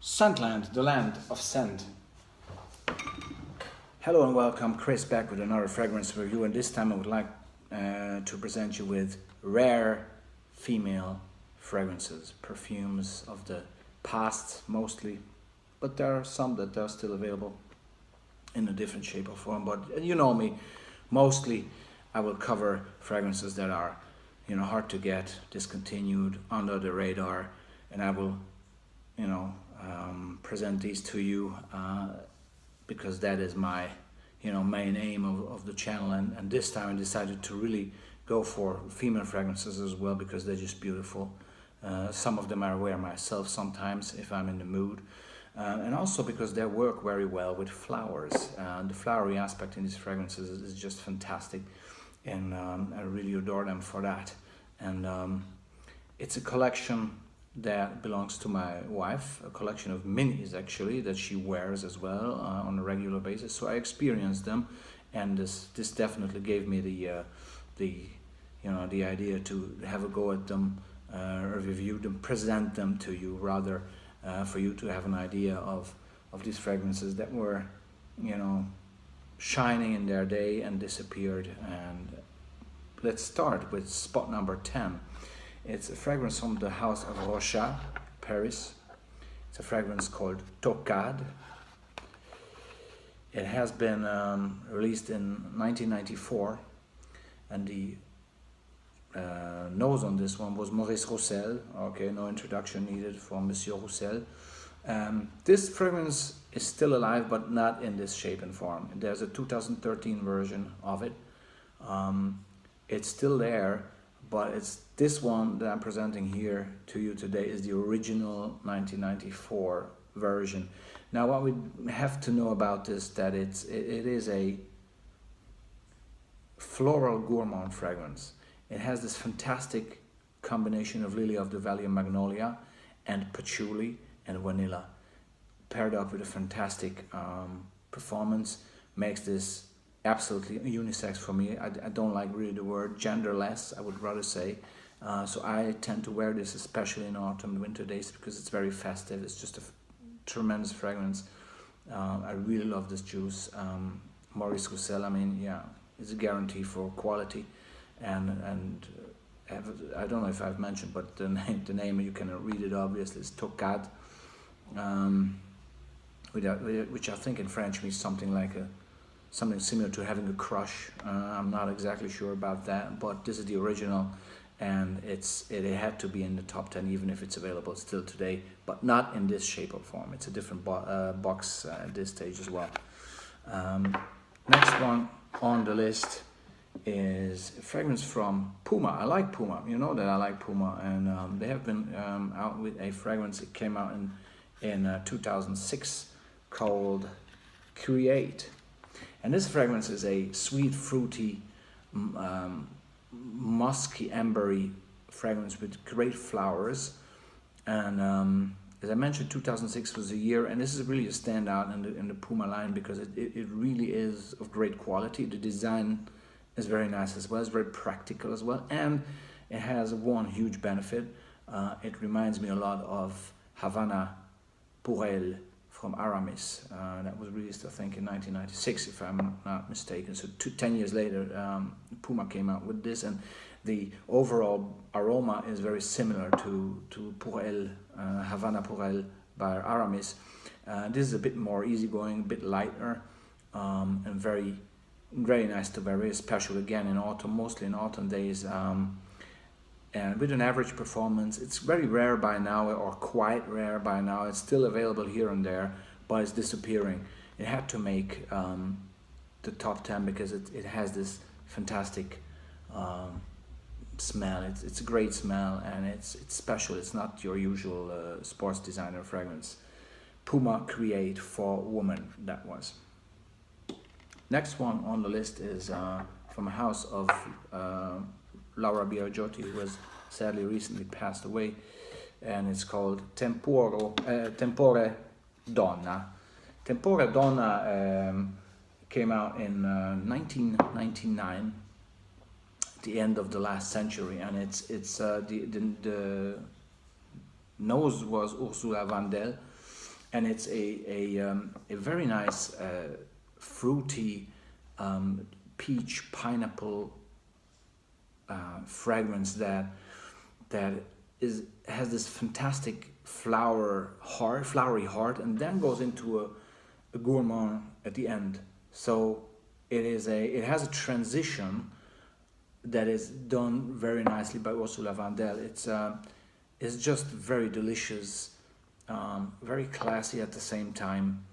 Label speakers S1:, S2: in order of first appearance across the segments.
S1: Scentland, the land of scent. Hello and welcome, Chris back with another fragrance review, and this time I would like to present you with rare female fragrances, perfumes of the past mostly, but there are some that are still available in a different shape or form. But you know me, mostly I will cover fragrances that are hard to get, discontinued, under the radar, and I will present these to you because that is my main aim of the channel, and this time I decided to really go for female fragrances as well because they're just beautiful. Some of them I wear myself sometimes if I'm in the mood, and also because they work very well with flowers. The flowery aspect in these fragrances is just fantastic, and I really adore them for that. And it's a collection that belongs to my wife, a collection of minis actually that she wears as well on a regular basis. So I experienced them, and this definitely gave me the idea to have a go at them, review them, present them to you rather, for you to have an idea of these fragrances that were shining in their day and disappeared. And let's start with spot number 10. It's a fragrance from the house of Rocha, Paris. It's a fragrance called Tocade. It has been released in 1994, and the nose on this one was Maurice Roussel. Okay, no introduction needed for Monsieur Roussel. This fragrance is still alive, but not in this shape and form. There's a 2013 version of it. It's still there, but it's this one that I'm presenting here to you today is the original 1994 version. Now, what we have to know about this, that it is a floral gourmand fragrance. It has this fantastic combination of lily of the valley and magnolia and patchouli and vanilla, paired up with a fantastic performance, makes this absolutely unisex for me. I don't like really the word genderless, I would rather say. So I tend to wear this especially in autumn and winter days because it's very festive. It's just a tremendous fragrance. I really love this juice. Maurice Roussel, it's a guarantee for quality. And I don't know if I've mentioned, but the name you can read it obviously is Tocade, which I think in French means something like something similar to having a crush. I'm not exactly sure about that, but this is the original, and it had to be in the top 10 even if it's available still today, but not in this shape or form. It's a different box at this stage as well. Next one on the list is a fragrance from Puma. I like Puma, you know that I like Puma, and they have been out with a fragrance that came out in 2006 called Create. And this fragrance is a sweet, fruity, musky, ambery fragrance with great flowers. And as I mentioned, 2006 was the year, and this is really a standout in the Puma line because it really is of great quality. The design is very nice as well. It's very practical as well, and it has one huge benefit. It reminds me a lot of Havana Pour Elle from Aramis, that was released I think in 1996 if I'm not mistaken. So 10 years later, Puma came out with this, and the overall aroma is very similar to Pour Elle, Havana Pour Elle by Aramis. This is a bit more easygoing, a bit lighter, and very nice to wear, very special again in autumn, mostly in autumn days. And with an average performance. It's very rare by now, or quite rare by now. It's still available here and there, but it's disappearing. It had to make the top 10 because it has this fantastic smell. It's a great smell, and it's special. It's not your usual sports designer fragrance. Puma Create for Woman, that was. Next one on the list is from a house of Laura Biagiotti, who has sadly recently passed away, and it's called Tempore Donna. Tempore Donna came out in 1999, at the end of the last century, and the nose was Ursula Vandel, and it's a very nice fruity peach pineapple fragrance that has this fantastic flowery heart, and then goes into a gourmand at the end. So it has a transition that is done very nicely by Ursula Vandel. It's just very delicious, very classy at the same time.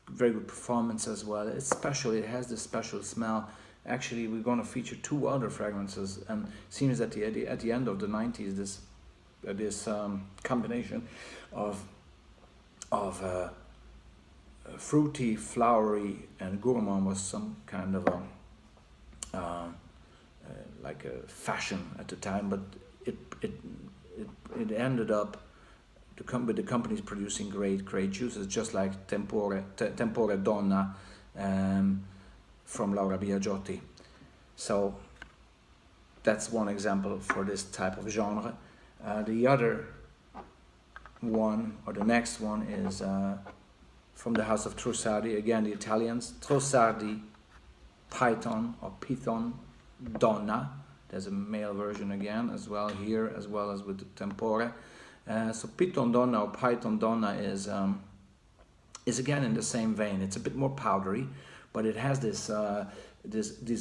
S1: Very good performance as well. It's special. It has this special smell. Actually, we're going to feature two other fragrances, and it seems at the end of the 90s, this combination of fruity, flowery, and gourmand was some kind of like a fashion at the time, but it ended up with the companies producing great juices, just like Tempore Donna from Laura Biagiotti. So that's one example for this type of genre. The other one, or the next one, is from the house of Trussardi, again the Italians. Trussardi Python or Python Donna. There's a male version again as well here, as well as with the Tempore. So Python Donna or Python Donna is again in the same vein. It's a bit more powdery, but it has this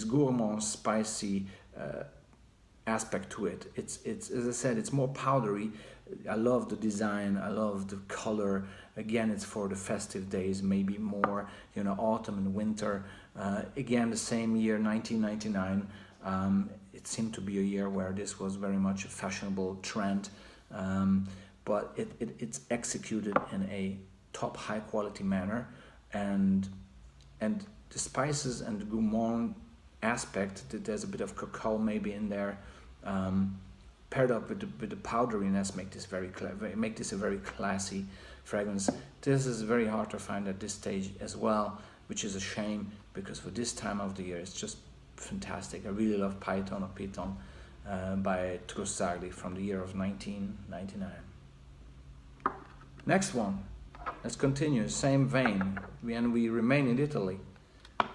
S1: gourmand spicy aspect to it. It's as I said, it's more powdery. I love the design. I love the color. Again, it's for the festive days, maybe more, autumn and winter. Again, the same year, 1999. It seemed to be a year where this was very much a fashionable trend, but it's executed in a top high quality manner, and the spices and the gourmand aspect, that there's a bit of cacao maybe in there, paired up with the powderiness, make this a very classy fragrance. This is very hard to find at this stage as well, which is a shame, because for this time of the year it's just fantastic. I really love Python or Python by Trussardi from the year of 1999. Next one, let's continue, same vein, and we remain in Italy,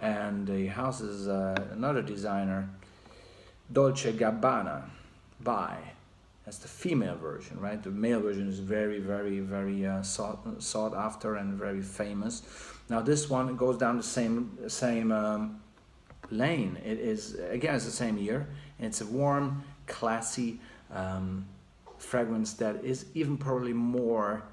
S1: and the house is another designer, Dolce Gabbana by, that's the female version, right? The male version is very, very, very sought after and very famous. Now this one goes down the same lane. It is, again, it's the same year, and it's a warm, classy fragrance that is even probably more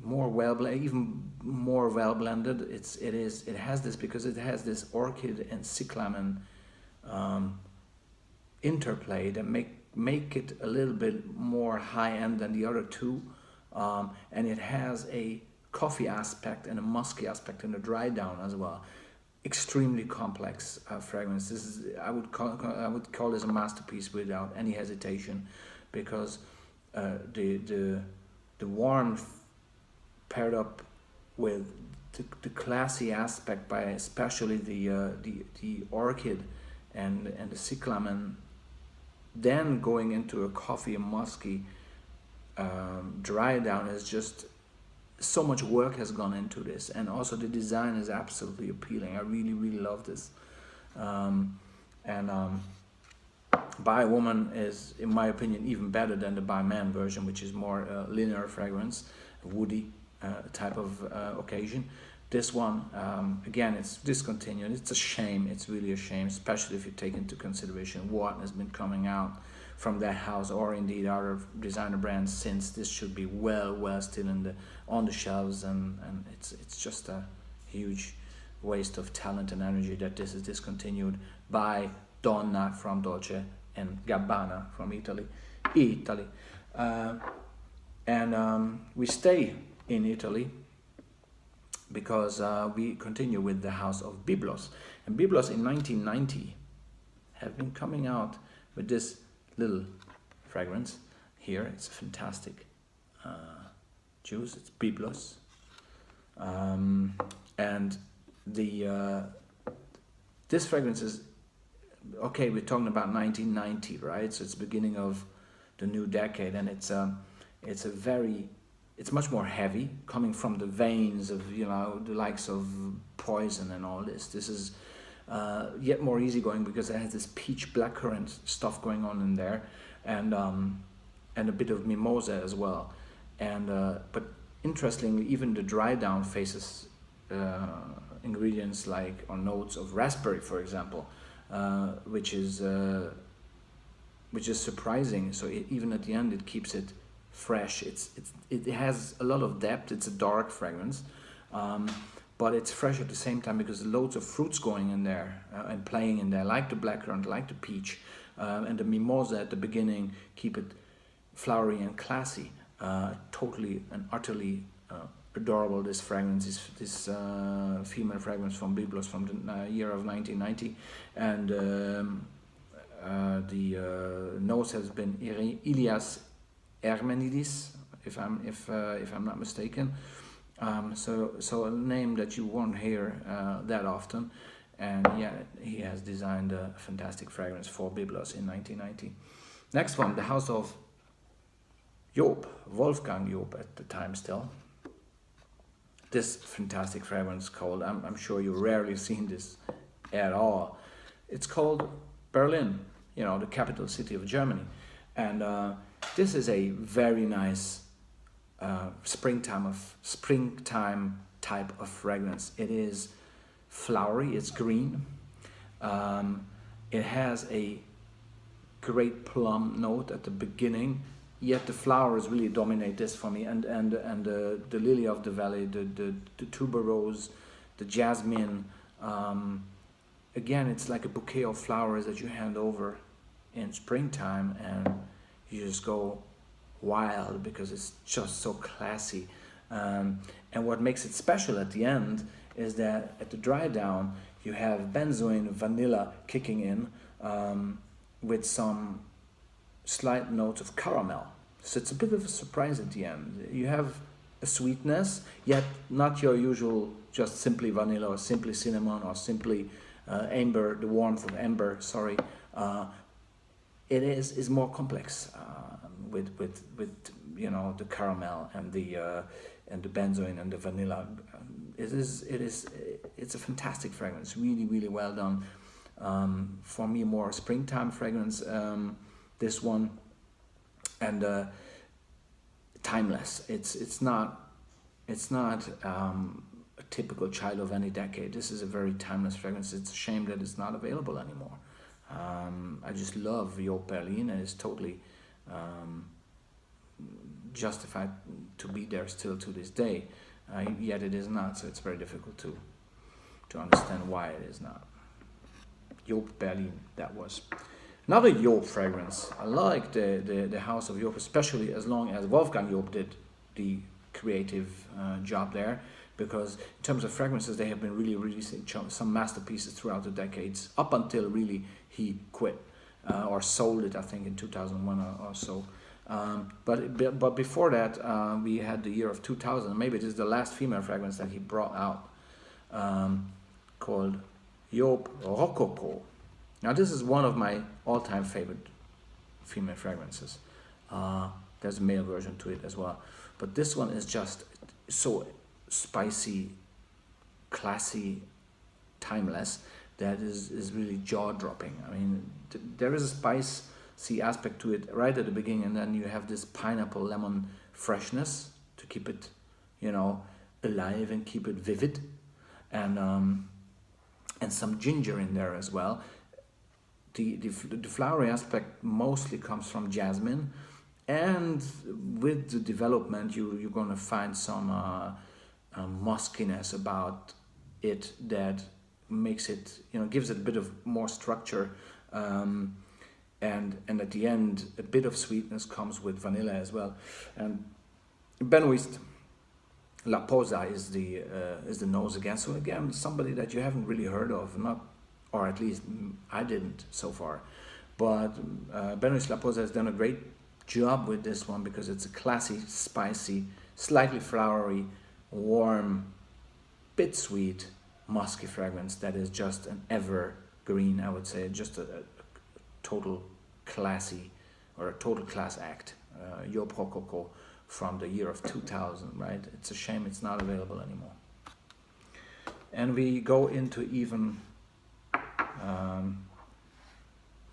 S1: well blended. It has this, because it has this orchid and cyclamen interplay that make it a little bit more high end than the other two, and it has a coffee aspect and a musky aspect and a dry down as well. Extremely complex fragrance. This is, I would call this a masterpiece without any hesitation, because the warmth paired up with the classy aspect by especially the orchid and the cyclamen, then going into a coffee and musky dry down, is just so much work has gone into this, and also the design is absolutely appealing. I really, really love this. By a woman is, in my opinion, even better than the by man version, which is more linear fragrance, woody type of occasion. This one, again, it's discontinued. It's a shame. It's really a shame, especially if you take into consideration what has been coming out from that house, or indeed other designer brands since. This should be well still on the shelves, and it's just a huge waste of talent and energy that this is discontinued by Donna from Dolce and Gabbana from Italy. We stay in Italy because we continue with the house of Byblos. And Byblos in 1990 have been coming out with this little fragrance here. It's a fantastic juice. It's Byblos, and this fragrance is, okay, we're talking about 1990, right? So it's beginning of the new decade, and It's much more heavy, coming from the veins of, you know, the likes of Poison and all this. This is yet more easygoing because it has this peach blackcurrant stuff going on in there, and a bit of mimosa as well. And but interestingly, even the dry down faces ingredients like, or notes of raspberry, for example, which is surprising. So even at the end, it keeps it fresh. It has a lot of depth. It's a dark fragrance, but it's fresh at the same time because loads of fruits going in there and playing in there, like the blackcurrant, like the peach, and the mimosa at the beginning keep it flowery and classy. Totally and utterly adorable. This fragrance is this female fragrance from Byblos from the year of 1990, and the nose has been Ilias Hermenidis, if I'm not mistaken. So a name that you won't hear that often, and yeah, he has designed a fantastic fragrance for Byblos in 1990. Next one, the house of Joop, Wolfgang Joop at the time still. This fantastic fragrance called, I'm sure you rarely seen this at all. It's called Berlin, you know, the capital city of Germany. And this is a very nice springtime type of fragrance. It is flowery, it's green. It has a great plum note at the beginning, yet the flowers really dominate this for me, and the lily of the valley, the tuberose, the jasmine. Again, it's like a bouquet of flowers that you hand over in springtime, and you just go wild because it's just so classy. And what makes it special at the end is that at the dry down you have benzoin vanilla kicking in, with some slight notes of caramel. So it's a bit of a surprise at the end. You have a sweetness, yet not your usual just simply vanilla or simply cinnamon or simply amber, the warmth of amber, sorry. It is more complex with you know, the caramel and the benzoin and the vanilla. It's a fantastic fragrance, really well done. For me, more springtime fragrance, this one, and timeless. It's not a typical child of any decade. This is a very timeless fragrance. It's a shame that it's not available anymore. I just love Joop Berlin, and it's totally justified to be there still to this day. Yet it is not, so it's very difficult to understand why it is not. Joop Berlin, that was. Another Joop fragrance. I like the house of Joop, especially as long as Wolfgang Joop did the creative job there, because in terms of fragrances, they have been really releasing some masterpieces throughout the decades, up until really he quit or sold it, I think, in 2001 or so. But before that, we had the year of 2000. Maybe it is the last female fragrance that he brought out, called Joop Rococo. Now this is one of my all-time favorite female fragrances. There's a male version to it as well, but this one is just so spicy, classy, timeless, that is really jaw-dropping. I mean, there is a spicy aspect to it right at the beginning, and then you have this pineapple lemon freshness to keep it, you know, alive and keep it vivid, and some ginger in there as well. The flowery aspect mostly comes from jasmine, and with the development you're going to find some muskiness about it that makes it, you know, gives it a bit of more structure, and at the end a bit of sweetness comes with vanilla as well. And Benoist La Posa is the nose again. So again, somebody that you haven't really heard of, not, or at least I didn't so far. But Benoist La Posa has done a great job with this one because it's a classy, spicy, slightly flowery, warm, bit sweet, musky fragrance that is just an evergreen, I would say, just a total classy, or a total class act. Yo Pro Coco from the year of 2000, right? It's a shame it's not available anymore. And we go into even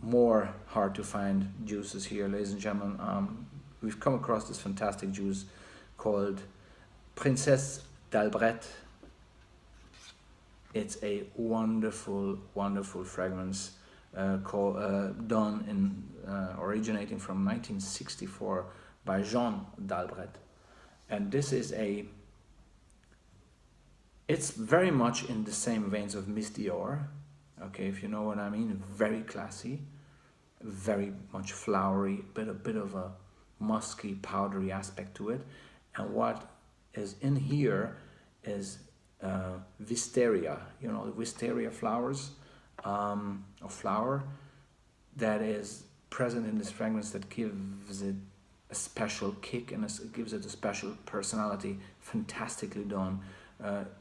S1: more hard to find juices here, ladies and gentlemen. We've come across this fantastic juice called Princesse d'Albret. It's a wonderful, wonderful fragrance done in originating from 1964 by Jean d'Albret. And this is it's very much in the same veins of Miss Dior, okay, if you know what I mean. Very classy, very much flowery, a bit of a musky, powdery aspect to it. And what is in here is wisteria, you know, the wisteria flowers, or flower, that is present in this fragrance, that gives it a special kick and gives it a special personality. Fantastically done,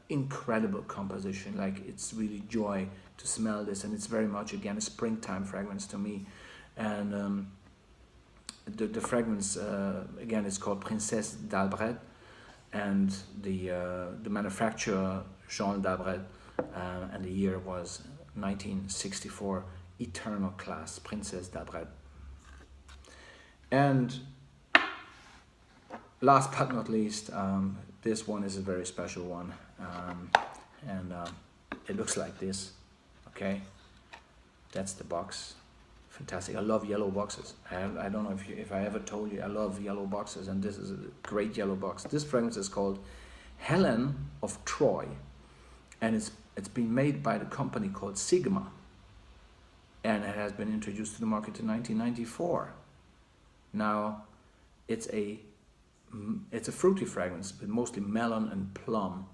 S1: incredible composition. Like, it's really joy to smell this, and it's very much, again, a springtime fragrance to me. And the fragrance, again, is called Princesse d'Albret, and the manufacturer Jean d'Albret, and the year was 1964. Eternal class, Princesse d'Albret. And last but not least, this one is a very special one, and it looks like this. Okay, that's the box. Fantastic. I love yellow boxes. I don't know if I ever told you I love yellow boxes, and this is a great yellow box. This fragrance is called Helen of Troy, and it's been made by the company called Sigma, and it has been introduced to the market in 1994. Now, it's a fruity fragrance, but mostly melon and plum.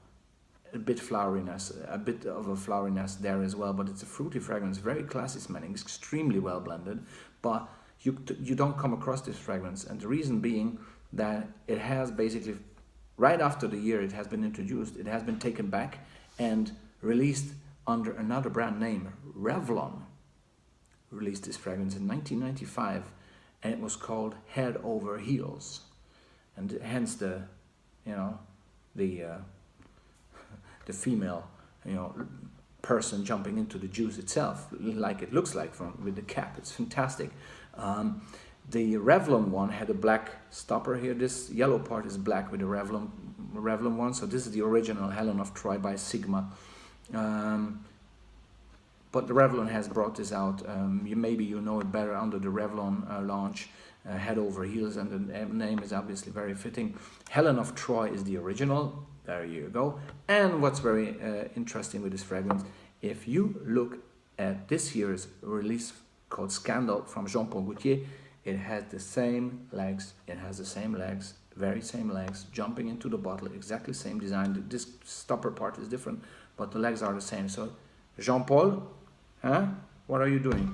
S1: A bit floweriness, a bit of a floweriness there as well, but it's a fruity fragrance, very classy smelling, extremely well blended. But you don't come across this fragrance, and the reason being that it has basically, right after the year it has been introduced, it has been taken back and released under another brand name. Revlon released this fragrance in 1995, and it was called Head Over Heels, and hence the female, person jumping into the juice itself, like it looks like with the cap. It's fantastic. The Revlon one had a black stopper here. This yellow part is black with the Revlon one. So this is the original Helen of Troy by Sigma. But the Revlon has brought this out. Maybe you know it better under the Revlon launch, Head Over Heels, and the name is obviously very fitting. Helen of Troy is the original. There you go. And what's very interesting with this fragrance, if you look at this year's release called Scandal from Jean Paul Gaultier, it has the same legs. It has the same legs, very same legs, jumping into the bottle, exactly same design. This stopper part is different, but the legs are the same. So, Jean Paul, huh? What are you doing?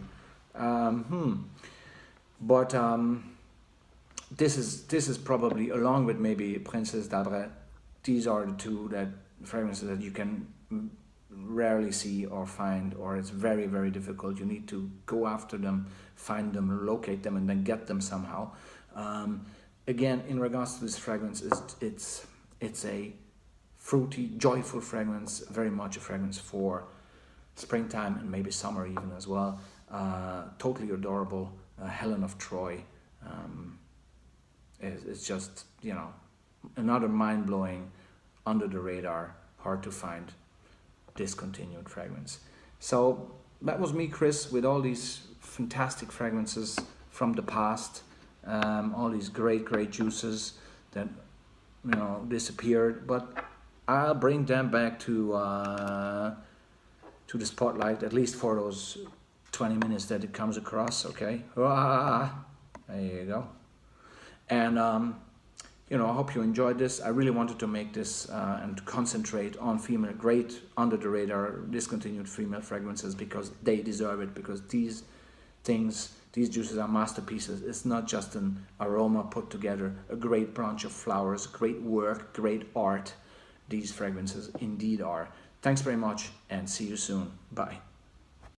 S1: But this is probably, along with maybe Princesse d'Albret, these are the two fragrances that you can rarely see or find, or it's very, very difficult. You need to go after them, find them, locate them, and then get them somehow. Again, in regards to this fragrance, it's a fruity, joyful fragrance, very much a fragrance for springtime and maybe summer even as well. Totally adorable. Helen of Troy. It's just, another mind-blowing, under the radar, hard to find, discontinued fragrance. So that was me, Chris, with all these fantastic fragrances from the past, all these great juices that disappeared, but I'll bring them back to the spotlight, at least for those 20 minutes that it comes across. Okay, there you go. And I hope you enjoyed this. I really wanted to make this and to concentrate on great under the radar discontinued female fragrances, because they deserve it, because these juices are masterpieces. It's not just an aroma put together, a great branch of flowers, great work, great art. These fragrances indeed are. Thanks very much, and see you soon. Bye.